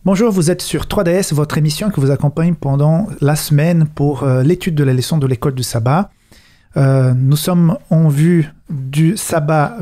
Bonjour, vous êtes sur 3DS, votre émission qui vous accompagne pendant la semaine pour l'étude de la leçon de l'école du sabbat. Nous sommes en vue du sabbat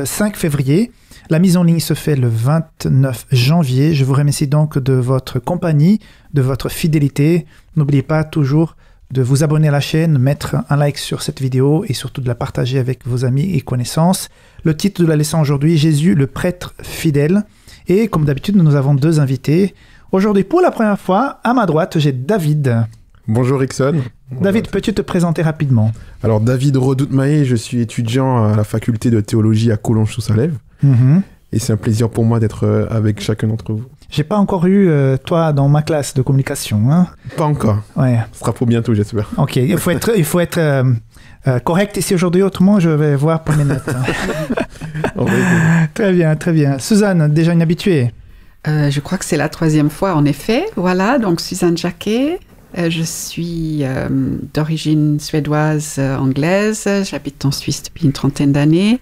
5 février. La mise en ligne se fait le 29 janvier. Je vous remercie donc de votre compagnie, de votre fidélité. N'oubliez pas toujours de vous abonner à la chaîne, mettre un like sur cette vidéo et surtout de la partager avec vos amis et connaissances. Le titre de la leçon aujourd'hui, Jésus, le prêtre fidèle. Et comme d'habitude, nous avons deux invités. Aujourd'hui, pour la première fois, à ma droite, j'ai David. Bonjour Ixon. David, peux-tu te présenter rapidement? Alors David Redoute-Maé, je suis étudiant à la faculté de théologie à Collonges-sous-Salève. Et c'est un plaisir pour moi d'être avec chacun d'entre vous. J'ai pas encore eu toi dans ma classe de communication. Hein? Pas encore. Ouais. Ce sera pour bientôt, j'espère. Ok, il faut être correct ici aujourd'hui, autrement je vais voir pour mes notes. Très bien, très bien. Suzanne, déjà une habituée. Je crois que c'est la troisième fois, en effet. Voilà, donc Suzanne Jacquet. Je suis d'origine suédoise, anglaise. J'habite en Suisse depuis une trentaine d'années.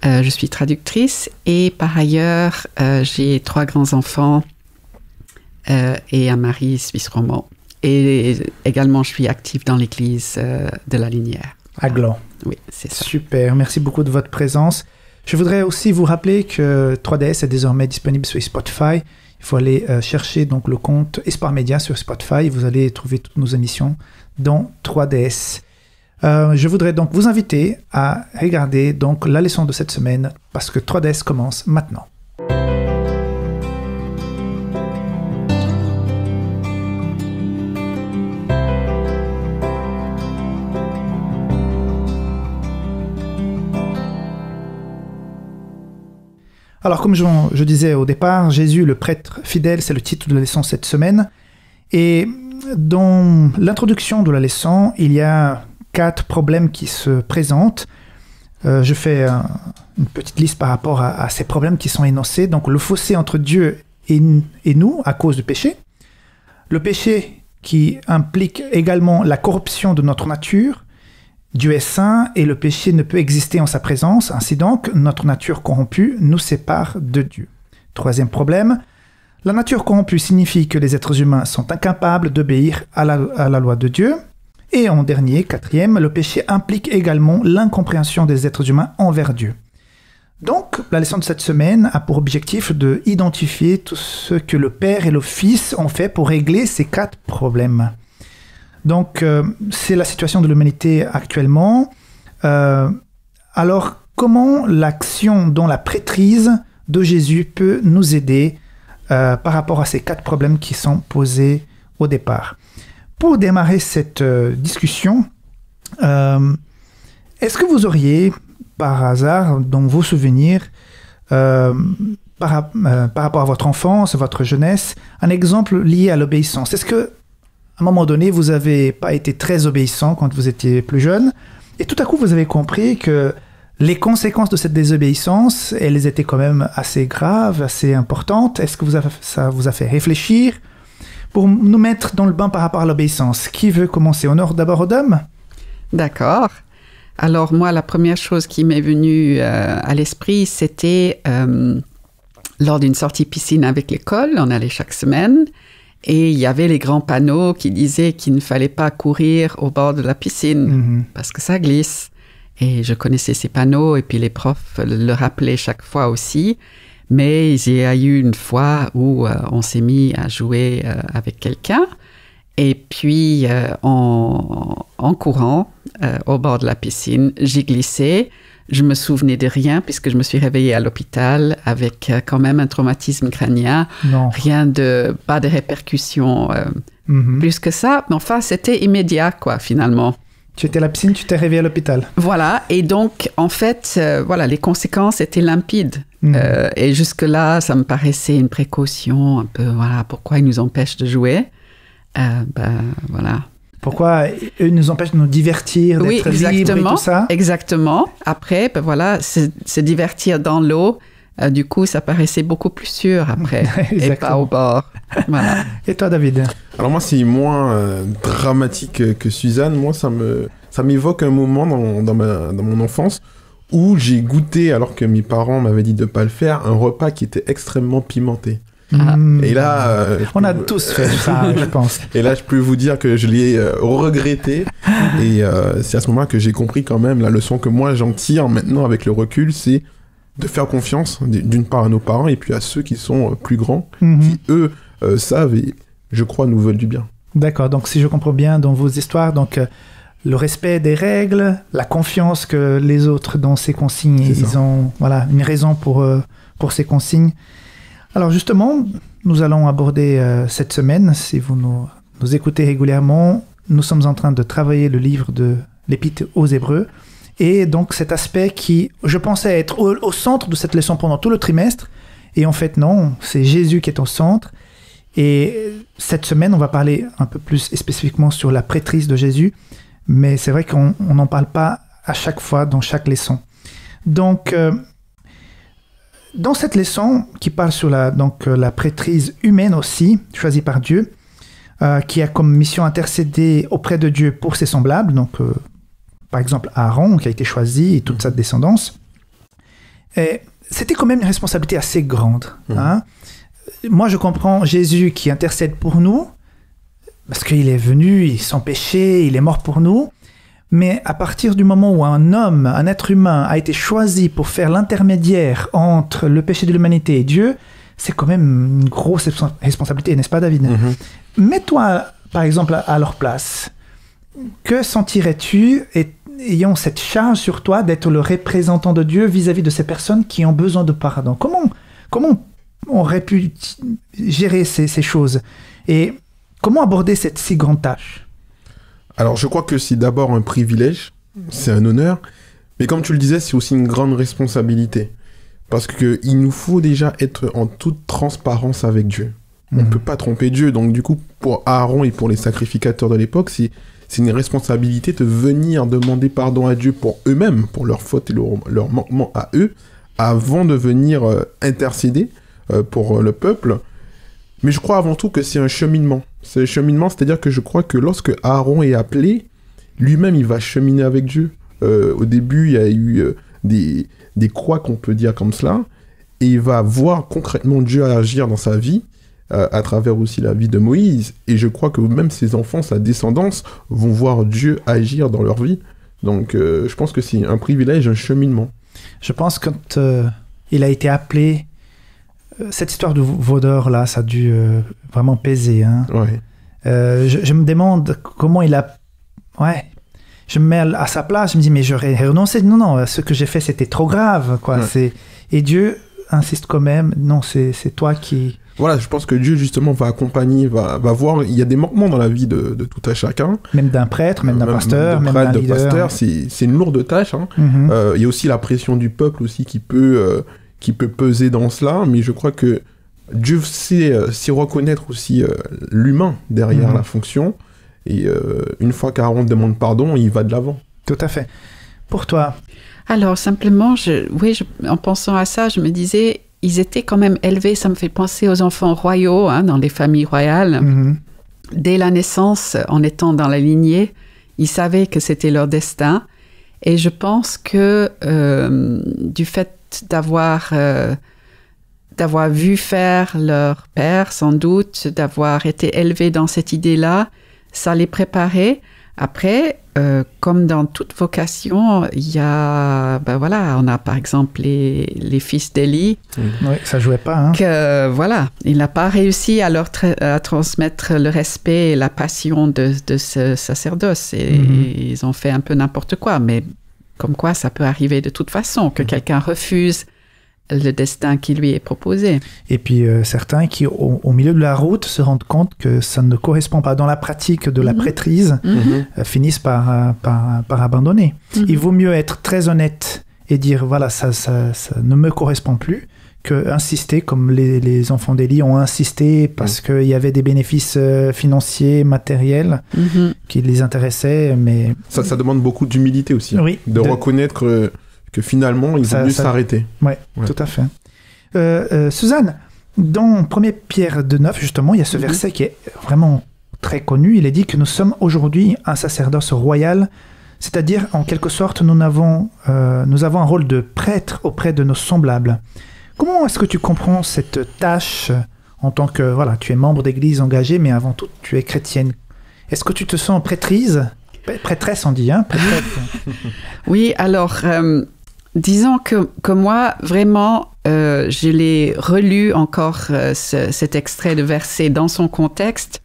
Je suis traductrice et par ailleurs, j'ai 3 grands-enfants et un mari suisse romand. Et également, je suis active dans l'église de la Linière. À Gland. Oui, c'est ça. Super, merci beaucoup de votre présence. Je voudrais aussi vous rappeler que 3DS est désormais disponible sur Spotify. Il faut aller chercher donc le compte Espoir Média sur Spotify. Vous allez trouver toutes nos émissions dans 3DS. Je voudrais donc vous inviter à regarder donc la leçon de cette semaine parce que 3DS commence maintenant. Alors, comme je disais au départ, Jésus, le prêtre fidèle, c'est le titre de la leçon cette semaine. Et dans l'introduction de la leçon, il y a 4 problèmes qui se présentent. Je fais une petite liste par rapport à ces problèmes qui sont énoncés. Donc, le fossé entre Dieu et nous à cause du péché. Le péché qui implique également la corruption de notre nature. Dieu est saint et le péché ne peut exister en sa présence. Ainsi donc, notre nature corrompue nous sépare de Dieu. 3e problème, la nature corrompue signifie que les êtres humains sont incapables d'obéir à la loi de Dieu. Et en dernier, 4e, le péché implique également l'incompréhension des êtres humains envers Dieu. Donc, la leçon de cette semaine a pour objectif d'identifier tout ce que le Père et le Fils ont fait pour régler ces 4 problèmes. Donc, c'est la situation de l'humanité actuellement. Alors, comment l'action dans la prêtrise de Jésus peut nous aider par rapport à ces 4 problèmes qui sont posés au départ? Pour démarrer cette discussion, est-ce que vous auriez, par hasard, dans vos souvenirs, par rapport à votre enfance, à votre jeunesse, un exemple lié à l'obéissance? Est-ce que à un moment donné, vous n'avez pas été très obéissant quand vous étiez plus jeune, et tout à coup, vous avez compris que les conséquences de cette désobéissance, elles étaient quand même assez graves, assez importantes. Est-ce que ça vous a fait réfléchir? Pour nous mettre dans le bain par rapport à l'obéissance, qui veut commencer? Honneur d'abord aux dames. D'accord. Alors moi, la première chose qui m'est venue à l'esprit, c'était lors d'une sortie piscine avec l'école, on allait chaque semaine, et il y avait les grands panneaux qui disaient qu'il ne fallait pas courir au bord de la piscine parce que ça glisse. Et je connaissais ces panneaux et puis les profs le rappelaient chaque fois aussi. Mais il y a eu une fois où on s'est mis à jouer avec quelqu'un et puis en courant au bord de la piscine, j'ai glissé. Je me souvenais de rien puisque je me suis réveillée à l'hôpital avec quand même un traumatisme crânien. Non. Pas de répercussions plus que ça. Mais enfin, c'était immédiat, quoi, finalement. Tu étais à la piscine, tu t'es réveillée à l'hôpital. Voilà. Et donc, en fait, les conséquences étaient limpides. Et jusque-là, ça me paraissait une précaution, un peu, pourquoi ils nous empêchent de jouer. Voilà. Pourquoi eux nous empêchent de nous divertir, d'être libres et tout ça? Exactement. Après, se divertir dans l'eau, du coup, ça paraissait beaucoup plus sûr après, et pas au bord. Voilà. Et toi, David? Alors moi, c'est moins dramatique que Suzanne. Moi, ça m'évoque un moment dans mon enfance où j'ai goûté, alors que mes parents m'avaient dit de ne pas le faire, un repas qui était extrêmement pimenté. Et là... on a tous fait ça, je pense. Et là, je peux vous dire que je l'ai regretté. Et c'est à ce moment-là que j'ai compris quand même la leçon que moi j'en tire maintenant avec le recul, c'est de faire confiance d'une part à nos parents et puis à ceux qui sont plus grands, qui eux savent et je crois nous veulent du bien. D'accord, donc si je comprends bien dans vos histoires, donc le respect des règles, la confiance que les autres dans ces consignes, ils ont une raison pour ces consignes. Alors justement, nous allons aborder cette semaine, si vous nous écoutez régulièrement, nous sommes en train de travailler le livre de l'Épître aux Hébreux, et donc cet aspect qui, je pensais être au centre de cette leçon pendant tout le trimestre, et en fait non, c'est Jésus qui est au centre. Et cette semaine, on va parler un peu plus spécifiquement sur la prêtrise de Jésus, mais c'est vrai qu'on n'en parle pas à chaque fois dans chaque leçon. Donc, dans cette leçon qui parle sur la prêtrise humaine aussi, choisie par Dieu, qui a comme mission intercéder auprès de Dieu pour ses semblables, donc par exemple Aaron qui a été choisi et toute sa descendance, et c'était quand même une responsabilité assez grande. Hein. Moi, je comprends Jésus qui intercède pour nous, parce qu'il est venu, sans péché, il est mort pour nous. Mais à partir du moment où un homme, un être humain, a été choisi pour faire l'intermédiaire entre le péché de l'humanité et Dieu, c'est quand même une grosse responsabilité, n'est-ce pas, David ? Mets-toi, par exemple, à leur place. Que sentirais-tu ayant cette charge sur toi d'être le représentant de Dieu vis-à-vis de ces personnes qui ont besoin de pardon ? Comment on aurait pu gérer ces choses. Et comment aborder cette si grande tâche ? Alors, je crois que c'est d'abord un privilège, c'est un honneur, mais comme tu le disais, c'est aussi une grande responsabilité. Parce qu'il nous faut déjà être en toute transparence avec Dieu. On ne peut pas tromper Dieu. Donc, du coup, pour Aaron et pour les sacrificateurs de l'époque, c'est une responsabilité de venir demander pardon à Dieu pour eux-mêmes, pour leurs fautes et leurs manquements à eux, avant de venir intercéder pour le peuple. Mais je crois avant tout que c'est un cheminement. C'est un cheminement, c'est-à-dire que je crois que lorsque Aaron est appelé, lui-même, il va cheminer avec Dieu. Au début, il y a eu des croix, qu'on peut dire comme cela, et il va voir concrètement Dieu agir dans sa vie, à travers aussi la vie de Moïse. Et je crois que même ses enfants, sa descendance, vont voir Dieu agir dans leur vie. Donc, je pense que c'est un privilège, un cheminement. Je pense que quand il a été appelé, cette histoire de veau d'or, là, ça a dû vraiment peser. Hein. Ouais. Je me demande comment il a... Ouais. Je me mets à sa place, je me dis, mais j'aurais renoncé. Non, ce que j'ai fait, c'était trop grave. Quoi. Ouais. Et Dieu insiste quand même. Non, c'est toi qui... Voilà, je pense que Dieu, justement, va accompagner, va voir... Il y a des manquements dans la vie de tout un chacun. Même d'un prêtre, même d'un pasteur, même d'un leader. Pasteur, c'est une lourde tâche. Hein. Il y a aussi la pression du peuple aussi qui peut peser dans cela, mais je crois que Dieu sait reconnaître aussi l'humain derrière la fonction, et une fois qu'Aaron demande pardon, il va de l'avant. Tout à fait. Pour toi ? Alors, simplement, en pensant à ça, je me disais, ils étaient quand même élevés, ça me fait penser aux enfants royaux, hein, dans les familles royales. Dès la naissance, en étant dans la lignée, ils savaient que c'était leur destin, et je pense que du fait d'avoir vu faire leur père, sans doute, d'avoir été élevés dans cette idée-là, ça les préparait. Après, comme dans toute vocation, il y a, on a par exemple les fils d'Élie. Oui, ça jouait pas. Hein. Il n'a pas réussi à transmettre le respect et la passion de ce sacerdoce. Et ils ont fait un peu n'importe quoi, mais comme quoi ça peut arriver de toute façon, que quelqu'un refuse le destin qui lui est proposé. Et puis certains qui, au milieu de la route, se rendent compte que ça ne correspond pas dans la pratique de la prêtrise, finissent par abandonner. Il vaut mieux être très honnête et dire, voilà, ça ne me correspond plus, que insister, comme les enfants d'Élie ont insisté parce qu'il y avait des bénéfices financiers, matériels qui les intéressaient. Mais... Ça demande beaucoup d'humilité aussi, reconnaître que finalement, il vaut mieux s'arrêter. Oui, tout à fait. Suzanne, dans 1 Pierre 2,9, justement, il y a ce verset qui est vraiment très connu. Il est dit que nous sommes aujourd'hui un sacerdoce royal, c'est-à-dire, en quelque sorte, nous avons un rôle de prêtre auprès de nos semblables. Comment est-ce que tu comprends cette tâche en tant que, voilà, tu es membre d'église engagée, mais avant tout, tu es chrétienne. Est-ce que tu te sens prêtresse, on dit, hein, prêtresse. Oui, alors, disons que moi, vraiment, je l'ai relu encore, cet extrait de verset dans son contexte,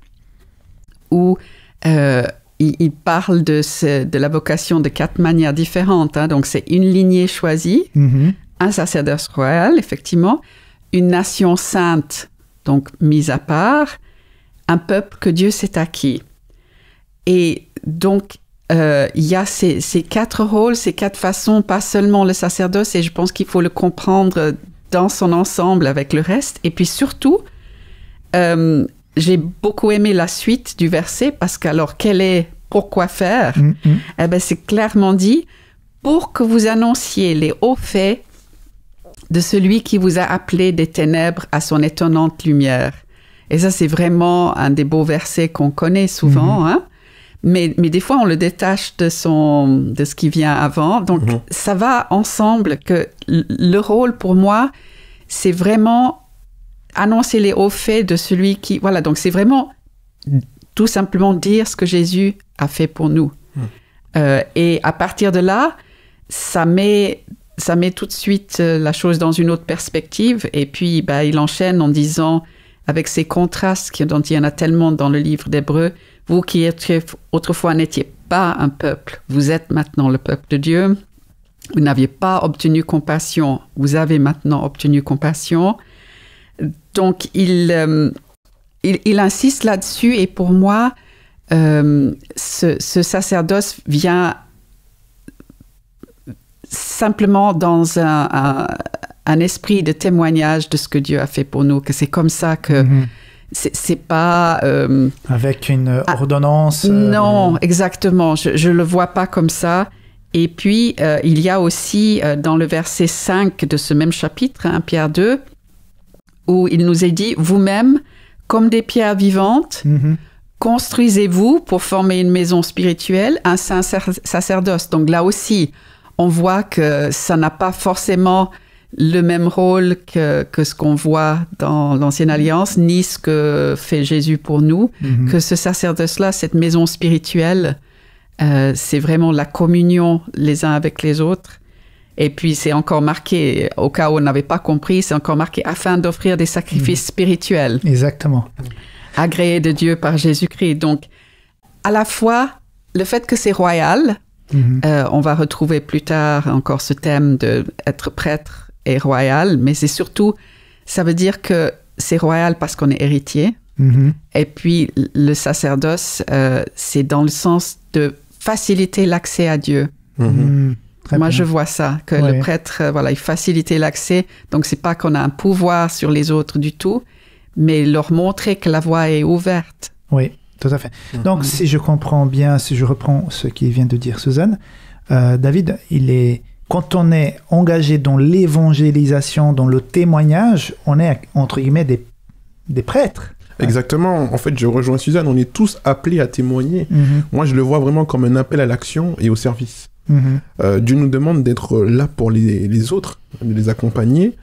où il parle de la vocation de 4 manières différentes. Hein. Donc, c'est une lignée choisie, un sacerdoce royal, effectivement, une nation sainte, donc mise à part, un peuple que Dieu s'est acquis. Et donc, il y a ces 4 rôles, ces 4 façons, pas seulement le sacerdoce, et je pense qu'il faut le comprendre dans son ensemble avec le reste. Et puis surtout, j'ai beaucoup aimé la suite du verset, parce qu'alors, pourquoi faire? Eh bien, c'est clairement dit, pour que vous annonciez les hauts faits de celui qui vous a appelé des ténèbres à son étonnante lumière. Et ça, c'est vraiment un des beaux versets qu'on connaît souvent, hein? Mais des fois, on le détache de ce qui vient avant. Donc, ça va ensemble, que le rôle, pour moi, c'est vraiment annoncer les hauts faits de celui qui... Voilà, donc c'est vraiment tout simplement dire ce que Jésus a fait pour nous. Et à partir de là, ça met tout de suite la chose dans une autre perspective. Et puis, il enchaîne en disant, avec ces contrastes dont il y en a tellement dans le livre d'Hébreux, vous qui autrefois n'étiez pas un peuple, vous êtes maintenant le peuple de Dieu. Vous n'aviez pas obtenu compassion, vous avez maintenant obtenu compassion. Donc, il insiste là-dessus, et pour moi, ce sacerdoce vient simplement dans un esprit de témoignage de ce que Dieu a fait pour nous, que c'est comme ça que c'est pas... avec une ordonnance. Non, exactement, je le vois pas comme ça. Et puis, il y a aussi dans le verset 5 de ce même chapitre, 1 Pierre 2, où il nous est dit, vous-même, comme des pierres vivantes, construisez-vous pour former une maison spirituelle, un saint sacerdoce. Donc là aussi, on voit que ça n'a pas forcément le même rôle que ce qu'on voit dans l'Ancienne Alliance, ni ce que fait Jésus pour nous, que ce sacerdoce-là, cette maison spirituelle, c'est vraiment la communion les uns avec les autres. Et puis, c'est encore marqué, au cas où on n'avait pas compris, c'est encore marqué afin d'offrir des sacrifices spirituels. Exactement. Agréés de Dieu par Jésus-Christ. Donc, à la fois, le fait que c'est royal, on va retrouver plus tard encore ce thème d'être prêtre et royal, mais c'est surtout, ça veut dire que c'est royal parce qu'on est héritier. Et puis, le sacerdoce, c'est dans le sens de faciliter l'accès à Dieu. Moi, je vois ça, que le prêtre, il facilitait l'accès. Donc, c'est pas qu'on a un pouvoir sur les autres du tout, mais leur montrer que la voie est ouverte. Oui, tout à fait. Donc, si je comprends bien, si je reprends ce qui vient de dire Suzanne, David, quand on est engagé dans l'évangélisation, dans le témoignage, on est, entre guillemets, des prêtres. Exactement. En fait, je rejoins Suzanne, on est tous appelés à témoigner. Moi, je le vois vraiment comme un appel à l'action et au service. Dieu nous demande d'être là pour les autres, de les accompagner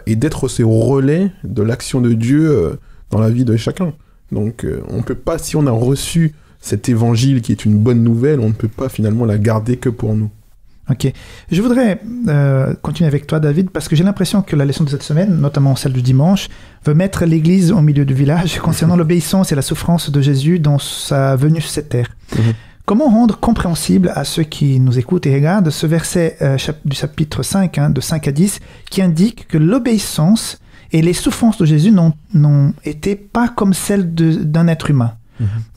et d'être ces relais de l'action de Dieu dans la vie de chacun. Donc, on ne peut pas, si on a reçu cet évangile qui est une bonne nouvelle, on ne peut pas finalement la garder que pour nous. Ok. Je voudrais continuer avec toi, David, parce que j'ai l'impression que la leçon de cette semaine, notamment celle du dimanche, veut mettre l'Église au milieu du village concernant l'obéissance et la souffrance de Jésus dans sa venue sur cette terre. Comment rendre compréhensible à ceux qui nous écoutent et regardent ce verset du chapitre 5, de 5 à 10, qui indique que l'obéissance et les souffrances de Jésus n'ont été pas comme celles d'un être humain.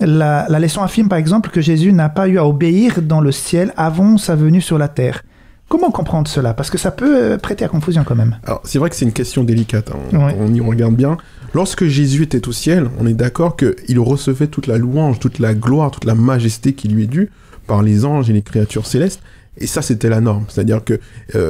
La leçon affirme par exemple que Jésus n'a pas eu à obéir dans le ciel avant sa venue sur la terre. Comment comprendre cela? Parce que ça peut prêter à confusion quand même. Alors, c'est vrai que c'est une question délicate, on y regarde bien. Lorsque Jésus était au ciel, on est d'accord qu'il recevait toute la louange, toute la gloire, toute la majesté qui lui est due par les anges et les créatures célestes. Et ça, c'était la norme. C'est-à-dire que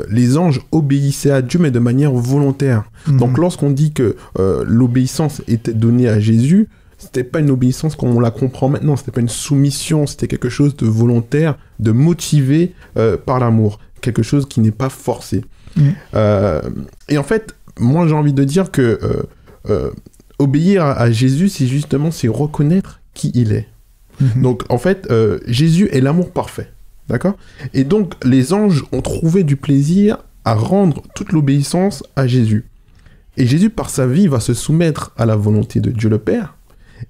les anges obéissaient à Dieu, mais de manière volontaire. Donc, lorsqu'on dit que l'obéissance était donnée à Jésus, c'était pas une obéissance comme on la comprend maintenant. C'était pas une soumission, c'était quelque chose de volontaire, de motivé par l'amour. Quelque chose qui n'est pas forcé. Et en fait, moi, j'ai envie de dire que obéir à Jésus, c'est reconnaître qui il est. Donc, en fait, Jésus est l'amour parfait. D'accord ? Et donc, les anges ont trouvé du plaisir à rendre toute l'obéissance à Jésus. Et Jésus, par sa vie, va se soumettre à la volonté de Dieu le Père.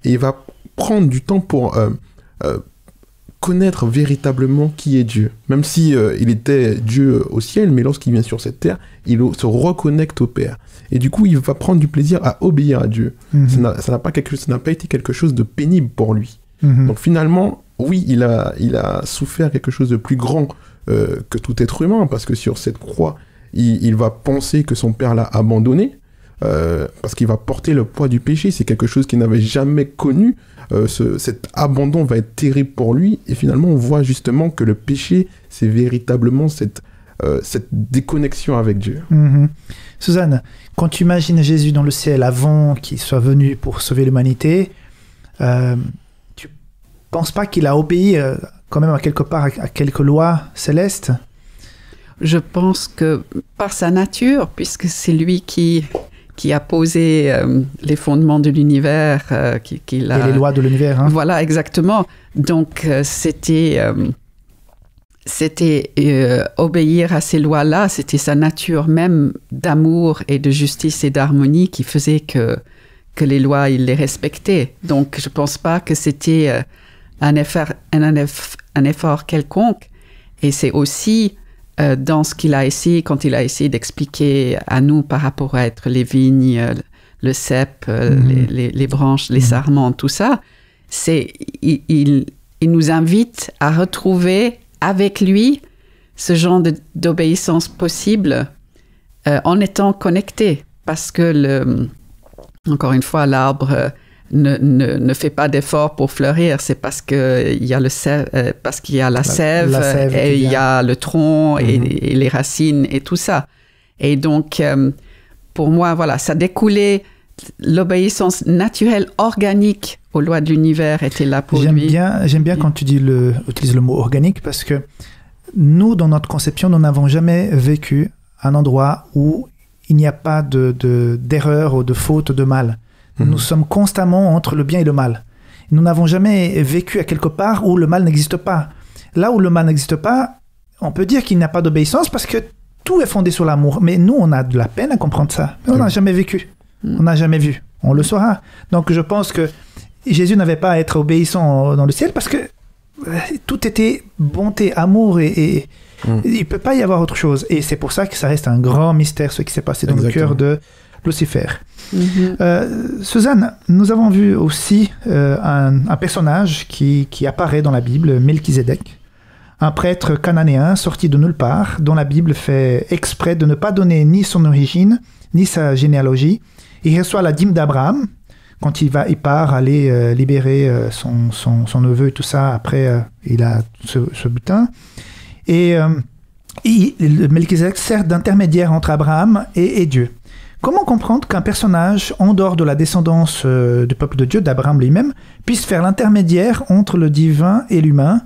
Et il va prendre du temps pour connaître véritablement qui est Dieu. Même si il était Dieu au ciel, mais lorsqu'il vient sur cette terre, il se reconnecte au Père. Et du coup, il va prendre du plaisir à obéir à Dieu. Ça n'a pas été quelque chose de pénible pour lui. Donc finalement, oui, il a souffert quelque chose de plus grand que tout être humain, parce que sur cette croix, il va penser que son Père l'a abandonné, parce qu'il va porter le poids du péché. C'est quelque chose qu'il n'avait jamais connu. Cet abandon va être terrible pour lui, et finalement on voit justement que le péché, c'est véritablement cette déconnexion avec Dieu. Suzanne, quand tu imagines Jésus dans le ciel avant qu'il soit venu pour sauver l'humanité, tu penses pas qu'il a obéi quand même à quelque part à quelques lois célestes? Je pense que par sa nature, puisque c'est lui qui a posé les fondements de l'univers. Et les lois de l'univers. Hein. Voilà, exactement. Donc, c'était obéir à ces lois-là, c'était sa nature même d'amour et de justice et d'harmonie qui faisait que les lois, il les respectait. Donc, je ne pense pas que c'était un effort quelconque. Et c'est aussi dans ce qu'il a essayé, quand il a essayé d'expliquer à nous par rapport à être les vignes, le cep, les branches, les sarments, tout ça, il nous invite à retrouver avec lui ce genre d'obéissance possible en étant connecté. Parce que, encore une fois, l'arbre ne fait pas d'effort pour fleurir, c'est parce qu'il y a la sève et il y a le tronc et les racines et tout ça. Et donc, pour moi, voilà, ça découlait, l'obéissance naturelle, organique aux lois de l'univers était là pour lui. J'aime bien quand tu utilises le mot organique, parce que nous, dans notre conception, nous n'avons jamais vécu un endroit où il n'y a pas d'erreur ou de faute, de mal. Nous sommes constamment entre le bien et le mal. Nous n'avons jamais vécu à quelque part où le mal n'existe pas. Là où le mal n'existe pas, on peut dire qu'il n'y a pas d'obéissance parce que tout est fondé sur l'amour. Mais nous, on a de la peine à comprendre ça. On n'a jamais vécu. On n'a jamais vu. On le saura. Donc je pense que Jésus n'avait pas à être obéissant dans le ciel parce que tout était bonté, amour et il ne peut pas y avoir autre chose. Et c'est pour ça que ça reste un grand mystère, ce qui s'est passé dans le cœur de Lucifer. Suzanne, nous avons vu aussi un personnage qui apparaît dans la Bible, Melchizedek, un prêtre cananéen sorti de nulle part, dont la Bible fait exprès de ne pas donner ni son origine, ni sa généalogie. Il reçoit la dîme d'Abraham quand il part aller libérer son neveu et tout ça. Après, il a ce butin. Et Melchizedek sert d'intermédiaire entre Abraham et Dieu. Comment comprendre qu'un personnage, en dehors de la descendance du peuple de Dieu, d'Abraham lui-même, puisse faire l'intermédiaire entre le divin et l'humain?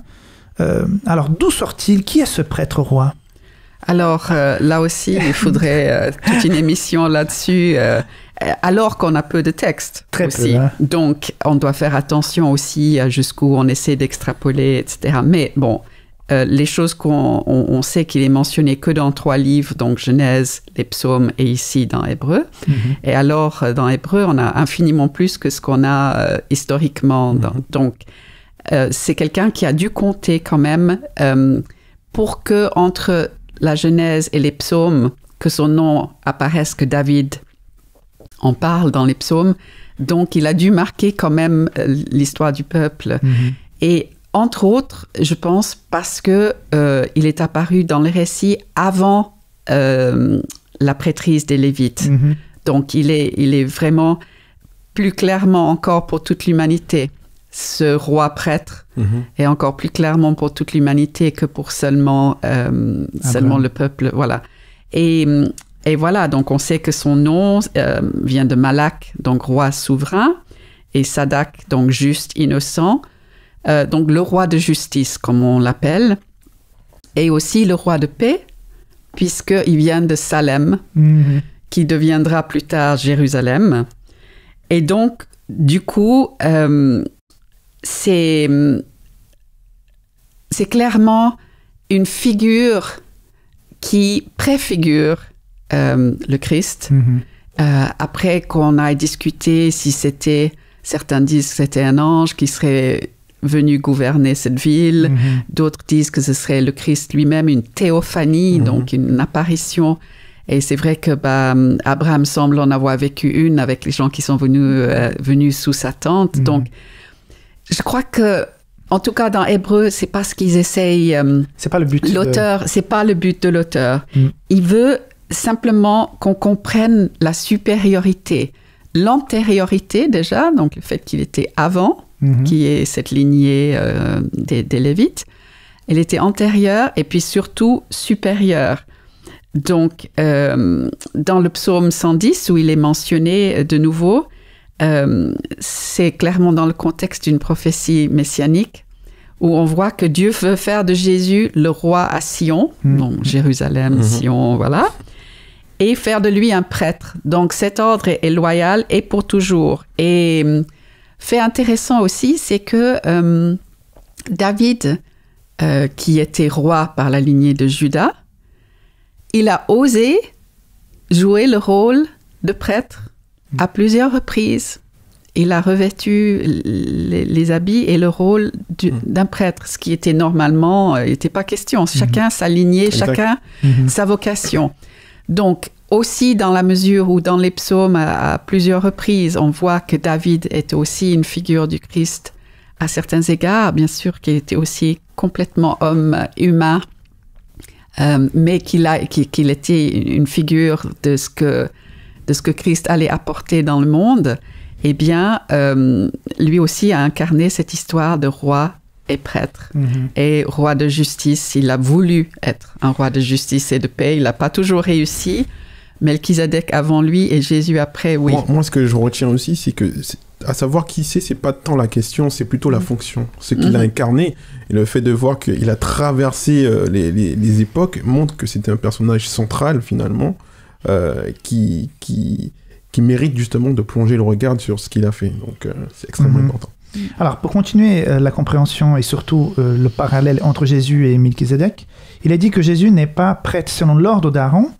Alors, d'où sort-il? Qui est ce prêtre roi? Alors, là aussi, il faudrait toute une émission là-dessus, alors qu'on a peu de texte. Très aussi. peu, hein. Donc, on doit faire attention aussi jusqu'où on essaie d'extrapoler, etc. Mais bon, les choses qu'on sait qu'il est mentionné que dans 3 livres, donc Genèse, les psaumes et ici dans Hébreu. Et alors, dans Hébreu, on a infiniment plus que ce qu'on a historiquement. Donc, c'est quelqu'un qui a dû compter quand même pour que entre la Genèse et les psaumes, que son nom apparaisse, que David en parle dans les psaumes. Donc, il a dû marquer quand même l'histoire du peuple. Et entre autres, je pense, parce que il est apparu dans les récits avant la prêtrise des Lévites. Donc, il est vraiment plus clairement encore pour toute l'humanité. Ce roi prêtre est encore plus clairement pour toute l'humanité que pour seulement le peuple. Voilà. Et voilà, donc on sait que son nom vient de Malak, donc roi souverain, et Sadak, donc juste, innocent. Donc le roi de justice, comme on l'appelle, et aussi le roi de paix, puisqu'il vient de Salem, qui deviendra plus tard Jérusalem. Et donc, du coup, c'est clairement une figure qui préfigure le Christ. Après qu'on ait discuté si c'était, certains disent que c'était un ange qui serait venu gouverner cette ville, d'autres disent que ce serait le Christ lui-même, une théophanie, donc une apparition. Et c'est vrai que Abraham semble en avoir vécu une avec les gens qui sont venus sous sa tente. Donc, je crois que, en tout cas dans Hébreu, c'est pas ce qu'ils essayent. C'est pas le but. C'est pas le but de l'auteur. Il veut simplement qu'on comprenne la supériorité, l'antériorité déjà, donc le fait qu'il était avant, qui est cette lignée des Lévites. Elle était antérieure et puis surtout supérieure. Donc, dans le psaume 110, où il est mentionné de nouveau, c'est clairement dans le contexte d'une prophétie messianique, où on voit que Dieu veut faire de Jésus le roi à Sion, donc Jérusalem, Sion, voilà, et faire de lui un prêtre. Donc, cet ordre est loyal et pour toujours. Et fait intéressant aussi, c'est que David, qui était roi par la lignée de Juda, il a osé jouer le rôle de prêtre à plusieurs reprises. Il a revêtu les habits et le rôle d'un prêtre, ce qui était normalement, il n'était pas question. Chacun sa lignée, chacun sa vocation. Donc, aussi dans la mesure où dans les psaumes, à plusieurs reprises, on voit que David était aussi une figure du Christ à certains égards, bien sûr qu'il était aussi complètement homme humain, mais qu'il était une figure de ce que Christ allait apporter dans le monde. Eh bien, lui aussi a incarné cette histoire de roi et prêtre et roi de justice. Il a voulu être un roi de justice et de paix. Il n'a pas toujours réussi. Melchizedek avant lui et Jésus après, oui. Moi, ce que je retiens aussi, c'est que, à savoir qui c'est pas tant la question, c'est plutôt la fonction. Ce qu'il a incarné, et le fait de voir qu'il a traversé les époques montre que c'était un personnage central, finalement, qui mérite justement de plonger le regard sur ce qu'il a fait. Donc, c'est extrêmement important. Alors, pour continuer la compréhension et surtout le parallèle entre Jésus et Melchizedek, il est dit que Jésus n'est pas prêtre selon l'ordre d'Aaron,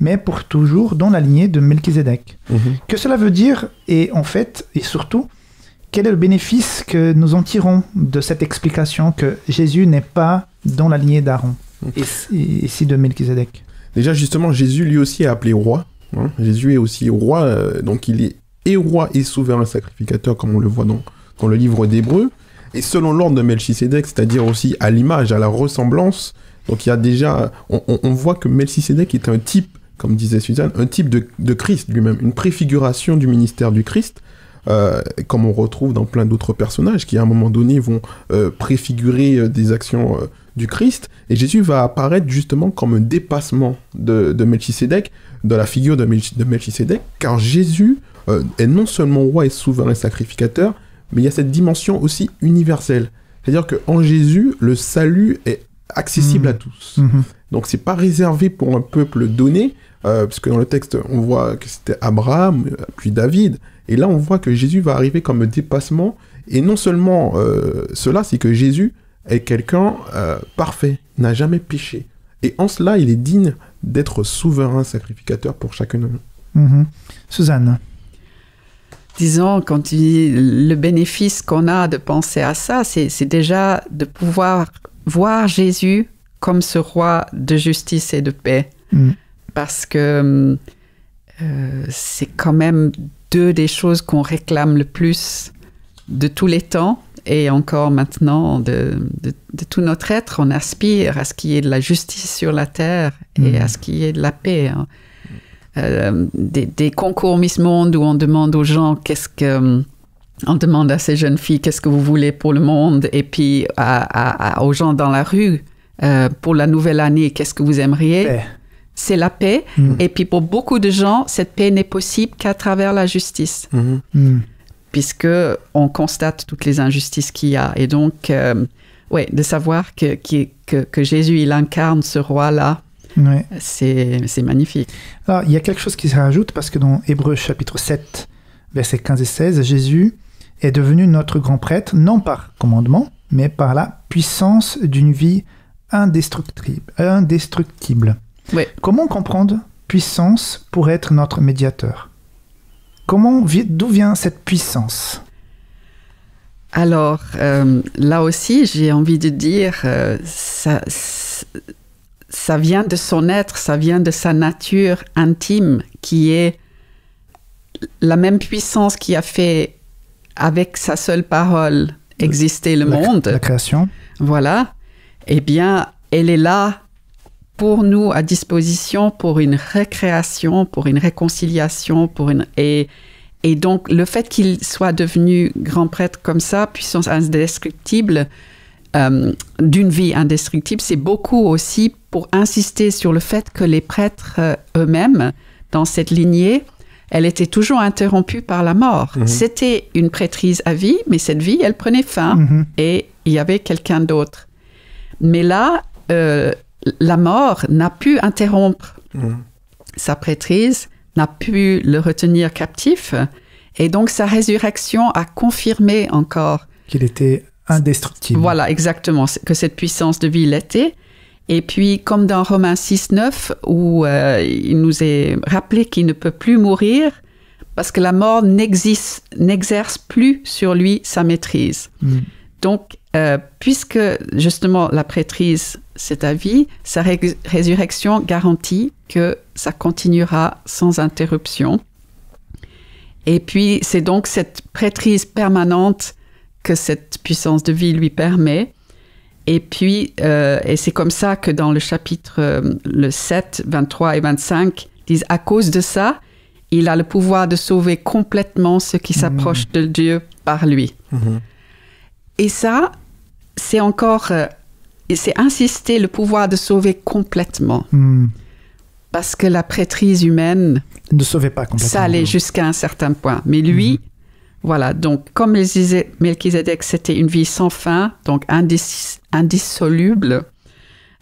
mais pour toujours dans la lignée de Melchizedek. Que cela veut dire, et en fait, et surtout, quel est le bénéfice que nous en tirons de cette explication que Jésus n'est pas dans la lignée d'Aaron, et ici de Melchizedek? Déjà, justement, Jésus lui aussi est appelé roi. Jésus est aussi roi, donc il est et roi et souverain sacrificateur, comme on le voit dans le livre d'Hébreux, et selon l'ordre de Melchizedek, c'est-à-dire aussi à l'image, à la ressemblance. Donc il y a déjà, on voit que Melchizedek est un type, comme disait Suzanne, un type de Christ lui-même, une préfiguration du ministère du Christ, comme on retrouve dans plein d'autres personnages qui à un moment donné vont préfigurer des actions du Christ, et Jésus va apparaître justement comme un dépassement de Melchizedek, de la figure de Melchizedek, car Jésus est non seulement roi et souverain sacrificateur, mais il y a cette dimension aussi universelle. C'est-à-dire qu'en Jésus, le salut est accessible à tous. Donc c'est pas réservé pour un peuple donné, puisque dans le texte, on voit que c'était Abraham, puis David, et là on voit que Jésus va arriver comme un dépassement, et non seulement cela, c'est que Jésus est quelqu'un parfait, n'a jamais péché. Et en cela, il est digne d'être souverain sacrificateur pour chacun de nous. Suzanne. Disons, quand tu dis le bénéfice qu'on a de penser à ça, c'est déjà de pouvoir voir Jésus comme ce roi de justice et de paix. Parce que c'est quand même deux des choses qu'on réclame le plus de tous les temps. Et encore maintenant, de tout notre être, on aspire à ce qu'il y ait de la justice sur la terre et à ce qu'il y ait de la paix. Des concours Miss Monde où on demande aux gens on demande à ces jeunes filles qu'est-ce que vous voulez pour le monde, et puis aux gens dans la rue pour la nouvelle année, qu'est-ce que vous aimeriez? Paix. C'est la paix. Et puis pour beaucoup de gens, cette paix n'est possible qu'à travers la justice. Puisque on constate toutes les injustices qu'il y a. Et donc, de savoir que Jésus, il incarne ce roi-là, c'est magnifique. Alors, il y a quelque chose qui se rajoute, parce que dans Hébreux chapitre 7, versets 15 et 16, Jésus est devenu notre grand prêtre, non par commandement, mais par la puissance d'une vie indestructible. Oui. Comment comprendre puissance pour être notre médiateur? D'où vient cette puissance? Alors, là aussi, j'ai envie de dire, ça vient de son être, ça vient de sa nature intime, qui est la même puissance qui a fait, avec sa seule parole, exister le monde. La création. Voilà. Eh bien, elle est là pour nous, à disposition, pour une récréation, pour une réconciliation, et donc, le fait qu'il soit devenu grand prêtre comme ça, puissance indestructible, d'une vie indestructible, c'est beaucoup aussi pour insister sur le fait que les prêtres eux-mêmes, dans cette lignée, elle était toujours interrompue par la mort. C'était une prêtrise à vie, mais cette vie, elle prenait fin et il y avait quelqu'un d'autre. Mais là, la mort n'a pu interrompre sa prêtrise, n'a pu le retenir captif, et donc sa résurrection a confirmé encore qu'il était indestructible. Voilà, exactement, que cette puissance de vie l'était. Et puis, comme dans Romains 6:9, où il nous est rappelé qu'il ne peut plus mourir parce que la mort n'exerce plus sur lui sa maîtrise. Donc, puisque justement la prêtrise, c'est à vie, sa résurrection garantit que ça continuera sans interruption. Et puis, c'est donc cette prêtrise permanente que cette puissance de vie lui permet. Et puis, et c'est comme ça que dans le chapitre le 7, 23 et 25, disent à cause de ça, il a le pouvoir de sauver complètement ceux qui s'approchent de Dieu par lui. Et ça, c'est encore, c'est insister le pouvoir de sauver complètement. Parce que la prêtrise humaine ne sauvait pas complètement. Ça allait jusqu'à un certain point. Mais lui, voilà, donc comme Melchizedek, c'était une vie sans fin, donc indissoluble.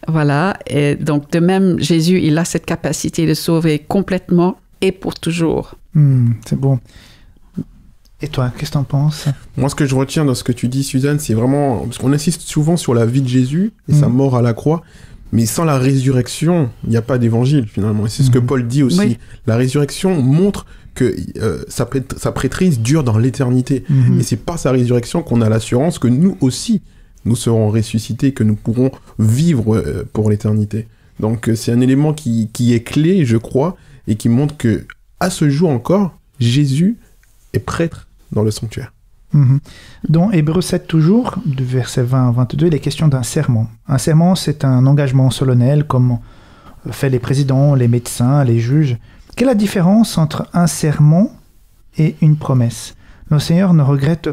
Voilà, et donc de même, Jésus, il a cette capacité de sauver complètement et pour toujours. C'est bon. Et toi, qu'est-ce que t'en penses? Moi, ce que je retiens dans ce que tu dis, Suzanne, c'est vraiment... Parce qu'on insiste souvent sur la vie de Jésus et sa mort à la croix, mais sans la résurrection, il n'y a pas d'évangile, finalement. Et c'est ce que Paul dit aussi. Oui. La résurrection montre que sa prêtrise dure dans l'éternité. Et c'est par sa résurrection qu'on a l'assurance que nous aussi, nous serons ressuscités, que nous pourrons vivre pour l'éternité. Donc, c'est un élément qui est clé, je crois, et qui montre que, à ce jour encore, Jésus est prêtre dans le sanctuaire. Dans Hébreux 7 toujours, du verset 20 à 22, il est question d'un serment. Un serment, c'est un engagement solennel, comme fait les présidents, les médecins, les juges. Quelle est la différence entre un serment et une promesse? Le Seigneur ne regrette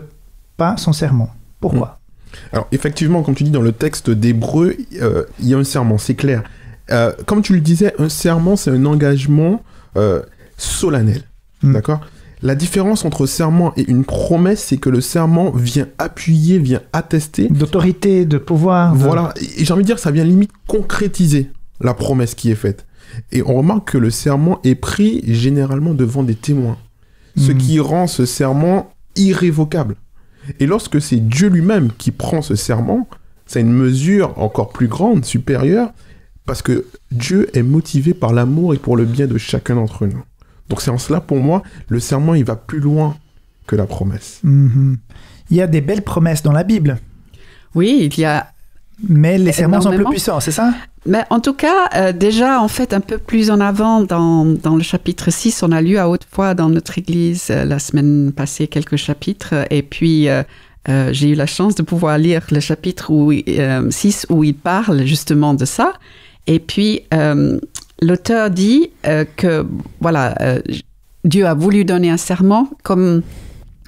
pas son serment. Pourquoi? Alors, effectivement, comme tu dis dans le texte d'Hébreux, il y a un serment, c'est clair. Comme tu le disais, un serment, c'est un engagement solennel. D'accord? La différence entre serment et une promesse, c'est que le serment vient appuyer, vient attester. D'autorité, de pouvoir. Voilà, et j'ai envie de dire, ça vient limite concrétiser la promesse qui est faite. Et on remarque que le serment est pris généralement devant des témoins. Ce qui rend ce serment irrévocable. Et lorsque c'est Dieu lui-même qui prend ce serment, c'est une mesure encore plus grande, supérieure, parce que Dieu est motivé par l'amour et pour le bien de chacun d'entre nous. Donc c'est en cela, pour moi, le serment, il va plus loin que la promesse. Il y a des belles promesses dans la Bible. Oui, il y a... Mais les serments sont plus puissants, c'est ça? Mais en tout cas, déjà, en fait, un peu plus en avant, dans le chapitre 6, on a lu à haute voix dans notre église la semaine passée quelques chapitres. Et puis, j'ai eu la chance de pouvoir lire le chapitre 6 où il parle justement de ça. Et puis... l'auteur dit que voilà, Dieu a voulu donner un serment, comme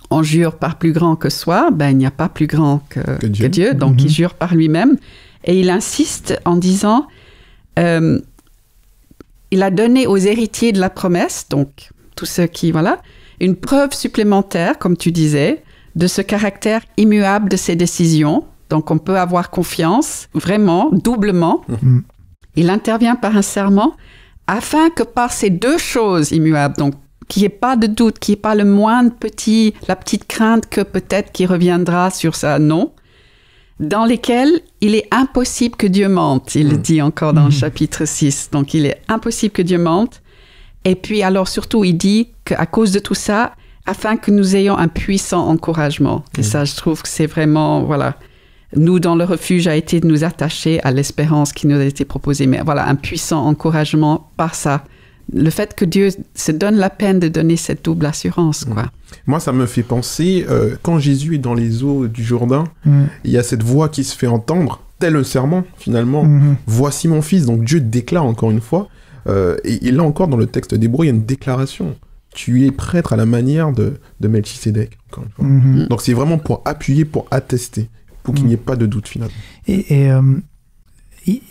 on jure par plus grand que soi, ben, il n'y a pas plus grand que Dieu, donc il jure par lui-même. Et il insiste en disant, il a donné aux héritiers de la promesse, donc tous ceux qui, voilà, une preuve supplémentaire, comme tu disais, de ce caractère immuable de ses décisions. Donc on peut avoir confiance, vraiment, doublement. Il intervient par un serment afin que par ces deux choses immuables, donc qu'il n'y ait pas de doute, qu'il n'y ait pas le moindre la petite crainte que peut-être qu'il reviendra sur ça. Non. Dans lesquels il est impossible que Dieu mente. Il le dit encore dans le chapitre 6. Donc, il est impossible que Dieu mente. Et puis, alors, surtout, il dit qu'à cause de tout ça, afin que nous ayons un puissant encouragement. Et ça, je trouve que c'est vraiment, voilà, nous, dans le refuge, a été de nous attacher à l'espérance qui nous a été proposée. Mais voilà, un puissant encouragement par ça. Le fait que Dieu se donne la peine de donner cette double assurance, quoi. Moi, ça me fait penser, quand Jésus est dans les eaux du Jourdain, il y a cette voix qui se fait entendre, tel un serment, finalement. Voici mon fils. Donc Dieu déclare encore une fois, et là encore, dans le texte d'Hébreux, il y a une déclaration. Tu es prêtre à la manière de Melchisédek, encore une fois. Donc c'est vraiment pour appuyer, pour attester, pour qu'il n'y ait pas de doute, finalement. Et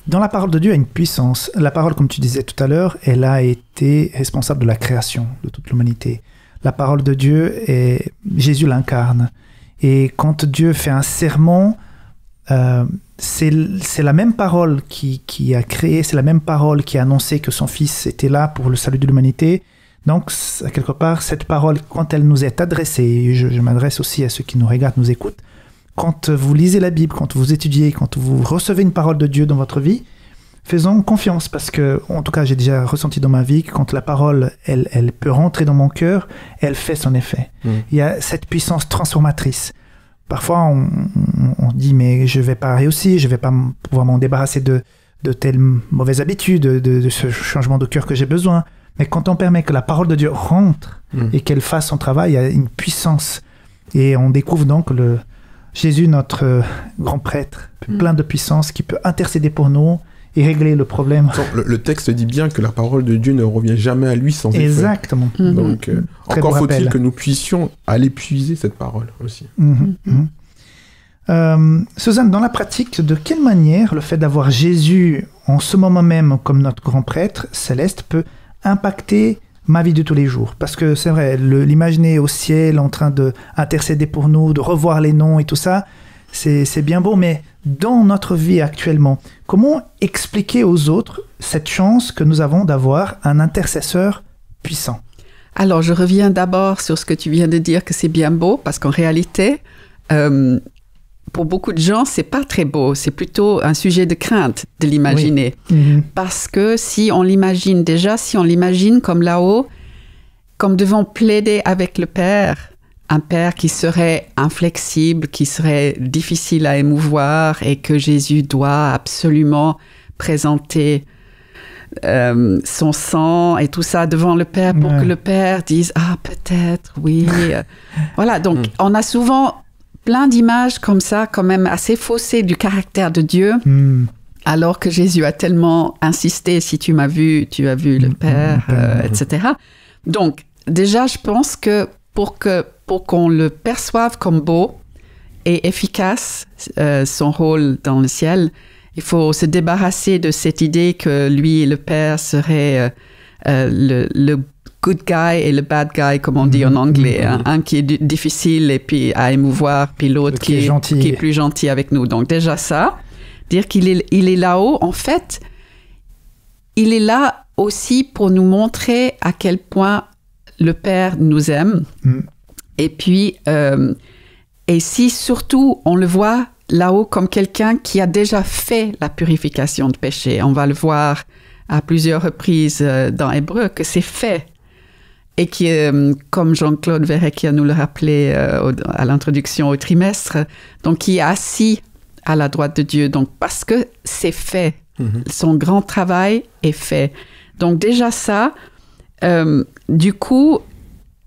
dans la parole de Dieu, il y a une puissance. La parole, comme tu disais tout à l'heure, elle a été responsable de la création de toute l'humanité. La parole de Dieu, Jésus l'incarne. Et quand Dieu fait un serment, c'est la même parole qui a créé, c'est la même parole qui a annoncé que son Fils était là pour le salut de l'humanité. Donc, quelque part, cette parole, quand elle nous est adressée, et je m'adresse aussi à ceux qui nous regardent, nous écoutent, quand vous lisez la Bible, quand vous étudiez, quand vous recevez une parole de Dieu dans votre vie, faisons confiance, parce que, en tout cas, j'ai déjà ressenti dans ma vie que quand la parole, elle peut rentrer dans mon cœur, elle fait son effet. Il y a cette puissance transformatrice. Parfois, on dit, mais je ne vais pas réussir, je ne vais pas pouvoir m'en débarrasser de telles mauvaises habitudes, de ce changement de cœur que j'ai besoin. Mais quand on permet que la parole de Dieu rentre et qu'elle fasse son travail, il y a une puissance. Et on découvre donc Jésus, notre grand prêtre, plein de puissance, qui peut intercéder pour nous et régler le problème. Le texte dit bien que la parole de Dieu ne revient jamais à lui sans effet. Exactement. Donc, encore faut-il que nous puissions aller puiser cette parole aussi. Suzanne, dans la pratique, de quelle manière le fait d'avoir Jésus en ce moment même comme notre grand prêtre céleste peut impacter ma vie de tous les jours? Parce que c'est vrai, l'imaginer au ciel en train d'intercéder pour nous, de revoir les noms et tout ça, c'est bien beau, mais dans notre vie actuellement, comment expliquer aux autres cette chance que nous avons d'avoir un intercesseur puissant? Alors, je reviens d'abord sur ce que tu viens de dire, que c'est bien beau, parce qu'en réalité, pour beaucoup de gens, c'est pas très beau. C'est plutôt un sujet de crainte de l'imaginer. Parce que si on l'imagine comme là-haut, comme devant plaider avec le Père, un Père qui serait inflexible, qui serait difficile à émouvoir et que Jésus doit absolument présenter son sang et tout ça devant le Père pour que le Père dise « Ah, peut-être, oui. » Voilà, donc on a souvent plein d'images comme ça, quand même assez faussées du caractère de Dieu, alors que Jésus a tellement insisté « Si tu m'as vu, tu as vu le Père, etc. » Donc, déjà, je pense que pour qu'on le perçoive comme beau et efficace, son rôle dans le ciel, il faut se débarrasser de cette idée que lui et le Père seraient le good guy et le bad guy, comme on dit en anglais. Un qui est difficile et puis à émouvoir, puis l'autre qui est plus gentil avec nous. Donc déjà ça, dire qu'il est là-haut, en fait, il est là aussi pour nous montrer à quel point le Père nous aime. Et puis, et si surtout on le voit là-haut comme quelqu'un qui a déjà fait la purification de péché. On va le voir à plusieurs reprises dans Hébreux que c'est fait. Et qui, comme Jean-Claude Verrecchia nous le rappelait à l'introduction au trimestre, donc qui est assis à la droite de Dieu. Donc parce que c'est fait, son grand travail est fait. Donc déjà ça, du coup,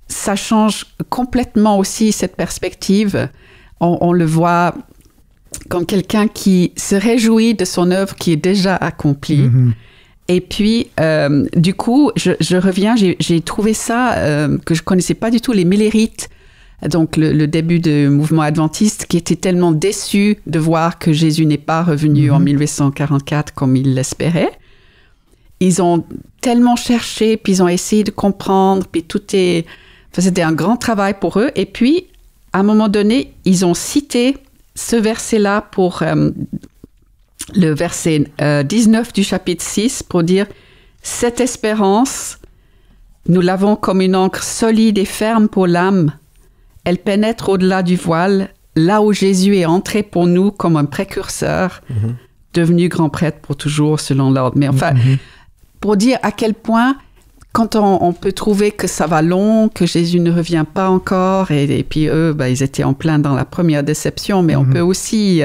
ça change complètement aussi cette perspective. On le voit comme quelqu'un qui se réjouit de son œuvre qui est déjà accomplie. Et puis, du coup, je reviens, j'ai trouvé ça, que je ne connaissais pas du tout, les Millérites, donc le début du mouvement adventiste, qui étaient tellement déçus de voir que Jésus n'est pas revenu en 1844 comme ils l'espéraient. Ils ont tellement cherché, puis ils ont essayé de comprendre, puis c'était un grand travail pour eux. Et puis, à un moment donné, ils ont cité ce verset-là pour le verset 19 du chapitre 6 pour dire « Cette espérance Nous l'avons comme une encre solide et ferme pour l'âme. Elle pénètre au-delà du voile, là où Jésus est entré pour nous comme un précurseur, devenu grand prêtre pour toujours selon l'ordre. Mais enfin, pour dire à quel point, quand on peut trouver que ça va long, que Jésus ne revient pas encore, et puis eux, ils étaient en plein dans la première déception, mais on peut aussi,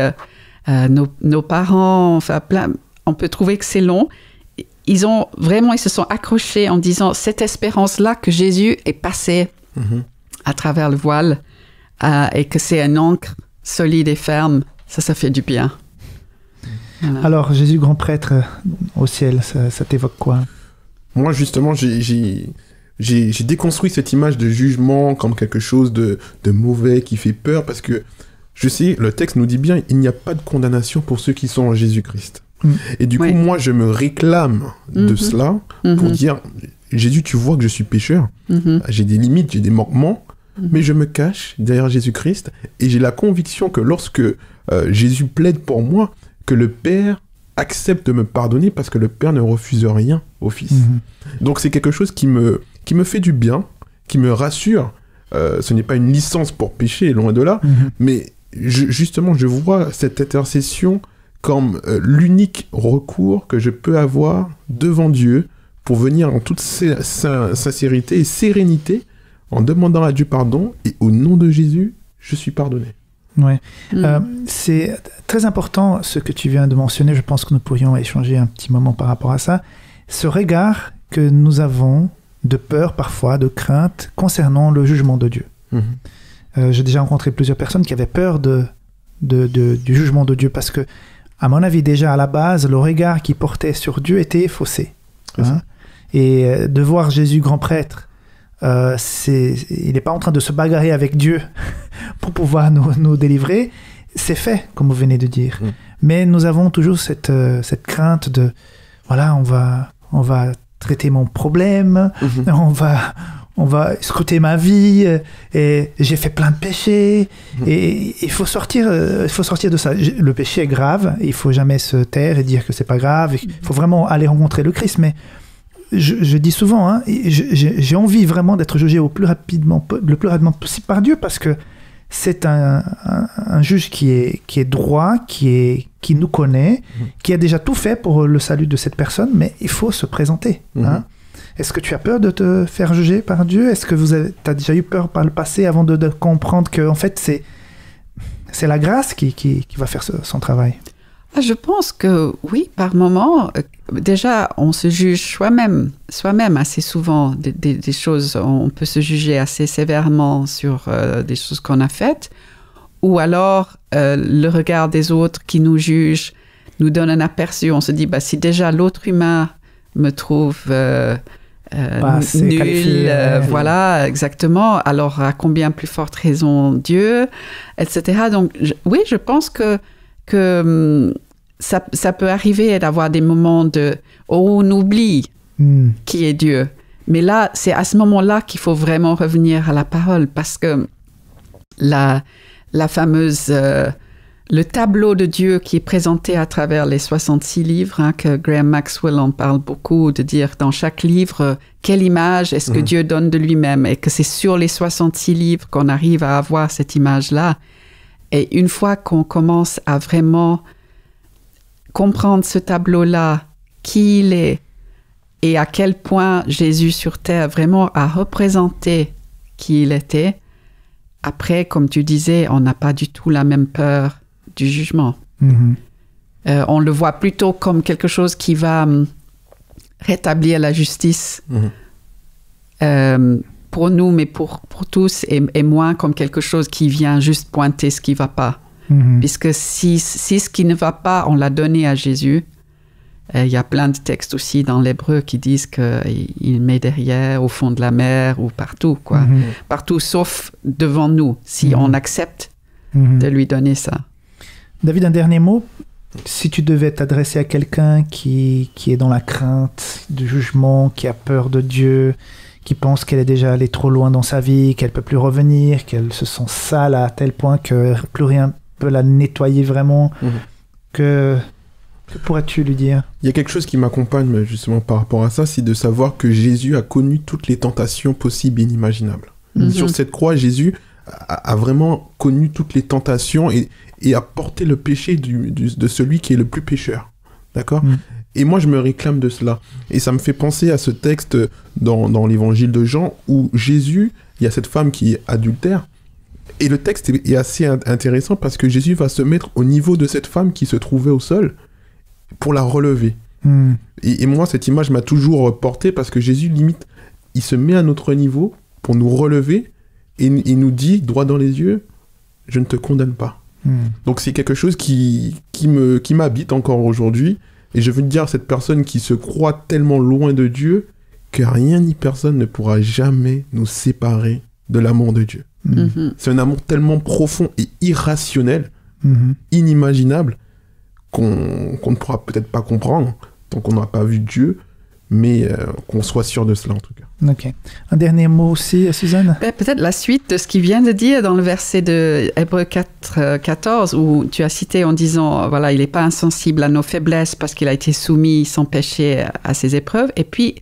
nos parents, enfin, on peut trouver que c'est long. Ils se sont accrochés en disant cette espérance-là que Jésus est passé à travers le voile et que c'est une encre solide et ferme. Ça fait du bien. Voilà. Alors, Jésus grand prêtre au ciel, ça t'évoque quoi? Moi, justement, j'ai déconstruit cette image de jugement comme quelque chose de mauvais, qui fait peur, parce que, je sais, le texte nous dit bien, il n'y a pas de condamnation pour ceux qui sont en Jésus-Christ. Et du coup, moi, je me réclame de cela pour dire, Jésus, tu vois que je suis pécheur, j'ai des limites, j'ai des manquements, mais je me cache derrière Jésus-Christ, et j'ai la conviction que lorsque Jésus plaide pour moi, que le Père accepte de me pardonner parce que le Père ne refuse rien au Fils. Donc c'est quelque chose qui me fait du bien, qui me rassure. Ce n'est pas une licence pour pécher, loin de là, mais justement, je vois cette intercession comme l'unique recours que je peux avoir devant Dieu pour venir en toute sincérité et sérénité en demandant à Dieu pardon, et au nom de Jésus, je suis pardonné. Ouais. C'est très important ce que tu viens de mentionner. Je pense que nous pourrions échanger un petit moment par rapport à ça. Ce regard que nous avons de peur parfois, de crainte concernant le jugement de Dieu. J'ai déjà rencontré plusieurs personnes qui avaient peur du jugement de Dieu parce que, à mon avis, déjà à la base, le regard qu'ils portaient sur Dieu était faussé. Et de voir Jésus grand prêtre, il n'est pas en train de se bagarrer avec Dieu pour pouvoir nous délivrer. C'est fait, comme vous venez de dire. Mais nous avons toujours cette crainte de, voilà, on va traiter mon problème, on va scruter ma vie, et j'ai fait plein de péchés, et il faut sortir de ça. Le péché est grave, il faut jamais se taire et dire que c'est pas grave, il faut vraiment aller rencontrer le Christ, mais je dis souvent, j'ai envie vraiment d'être jugé le plus rapidement possible par Dieu, parce que c'est un juge qui est droit, qui nous connaît, qui a déjà tout fait pour le salut de cette personne, mais il faut se présenter. Est-ce que tu as peur de te faire juger par Dieu? Est-ce que tu as déjà eu peur par le passé avant de comprendre que en fait, c'est la grâce qui va faire son travail? Je pense que oui, par moment. Déjà, on se juge soi-même assez souvent des choses. On peut se juger assez sévèrement sur des choses qu'on a faites. Ou alors, le regard des autres qui nous jugent nous donne un aperçu. On se dit, si déjà l'autre humain me trouve nul, voilà, exactement. Alors, à combien plus forte raison Dieu, etc. Donc, oui, je pense que ça peut arriver d'avoir des moments où on oublie qui est Dieu. Mais là, c'est à ce moment-là qu'il faut vraiment revenir à la parole, parce que la fameuse... le tableau de Dieu qui est présenté à travers les 66 livres, que Graham Maxwell en parle beaucoup, de dire dans chaque livre, quelle image est-ce que Dieu donne de lui-même, et que c'est sur les 66 livres qu'on arrive à avoir cette image-là. Et une fois qu'on commence à vraiment comprendre ce tableau-là, qui il est, et à quel point Jésus sur terre vraiment a représenté qui il était, après, comme tu disais, on n'a pas du tout la même peur du jugement. On le voit plutôt comme quelque chose qui va rétablir la justice pour nous, mais pour tous, et moins comme quelque chose qui vient juste pointer ce qui ne va pas. Puisque si ce qui ne va pas, on l'a donné à Jésus. Il y a plein de textes aussi dans l'hébreu qui disent qu'il met derrière, au fond de la mer, ou partout, quoi. Partout, sauf devant nous, si on accepte de lui donner ça. David, un dernier mot. Si tu devais t'adresser à quelqu'un qui est dans la crainte du jugement, qui a peur de Dieu, qui pense qu'elle est déjà allée trop loin dans sa vie, qu'elle ne peut plus revenir, qu'elle se sent sale à tel point que plus rien peut la nettoyer vraiment, que Que pourrais-tu lui dire? Il y a quelque chose qui m'accompagne justement par rapport à ça, c'est de savoir que Jésus a connu toutes les tentations possibles et inimaginables. Sur cette croix, Jésus a vraiment connu toutes les tentations et a porté le péché de celui qui est le plus pécheur. D'accord? Et moi, je me réclame de cela. Et ça me fait penser à ce texte dans l'évangile de Jean où Jésus, il y a cette femme qui est adultère. Et le texte est assez intéressant parce que Jésus va se mettre au niveau de cette femme qui se trouvait au sol pour la relever. Et moi, cette image m'a toujours porté parce que Jésus, limite, il se met à notre niveau pour nous relever et il nous dit, droit dans les yeux, je ne te condamne pas. Donc c'est quelque chose qui m'habite encore aujourd'hui. Et je veux dire à cette personne qui se croit tellement loin de Dieu que rien ni personne ne pourra jamais nous séparer de l'amour de Dieu. C'est un amour tellement profond et irrationnel, inimaginable, qu'on ne pourra peut-être pas comprendre tant qu'on n'a pas vu Dieu, mais qu'on soit sûr de cela en tout cas. Ok. Un dernier mot aussi, Suzanne? Peut-être la suite de ce qu'il vient de dire dans le verset de Hébreux 4, 14, où tu as cité en disant, voilà, il n'est pas insensible à nos faiblesses parce qu'il a été soumis sans péché à ses épreuves. Et puis,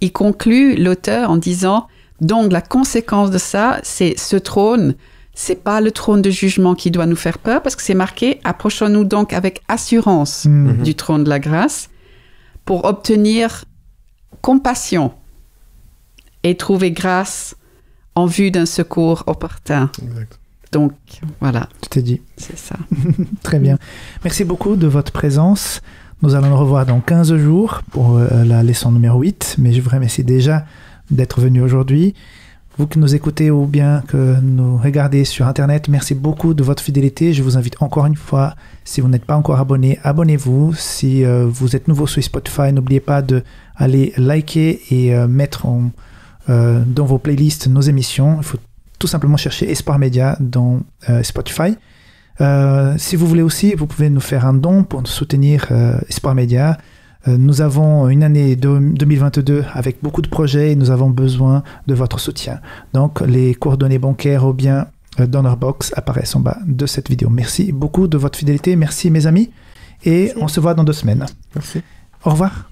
il conclut, l'auteur, en disant, donc la conséquence de ça, c'est ce trône, c'est pas le trône de jugement qui doit nous faire peur, parce que c'est marqué, approchons-nous donc avec assurance du trône de la grâce pour obtenir compassion et trouver grâce en vue d'un secours opportun. Exact. Donc, voilà. Tu t'es dit. C'est ça. Très bien. Merci beaucoup de votre présence. Nous allons nous revoir dans 15 jours pour la leçon numéro 8, mais je vous remercie déjà d'être venu aujourd'hui. Vous qui nous écoutez ou bien que nous regardez sur Internet, merci beaucoup de votre fidélité. Je vous invite encore une fois, si vous n'êtes pas encore abonné, abonnez-vous. Si vous êtes nouveau sur Spotify, n'oubliez pas d'aller liker et mettre dans vos playlists nos émissions. Il faut tout simplement chercher Espoir Média dans Spotify. Si vous voulez aussi, vous pouvez nous faire un don pour soutenir Espoir Média. Nous avons une année 2022 avec beaucoup de projets et nous avons besoin de votre soutien. Donc, les coordonnées bancaires ou bien Donorbox apparaissent en bas de cette vidéo. Merci beaucoup de votre fidélité. Merci mes amis. Et on se voit dans 2 semaines. Merci. Au revoir.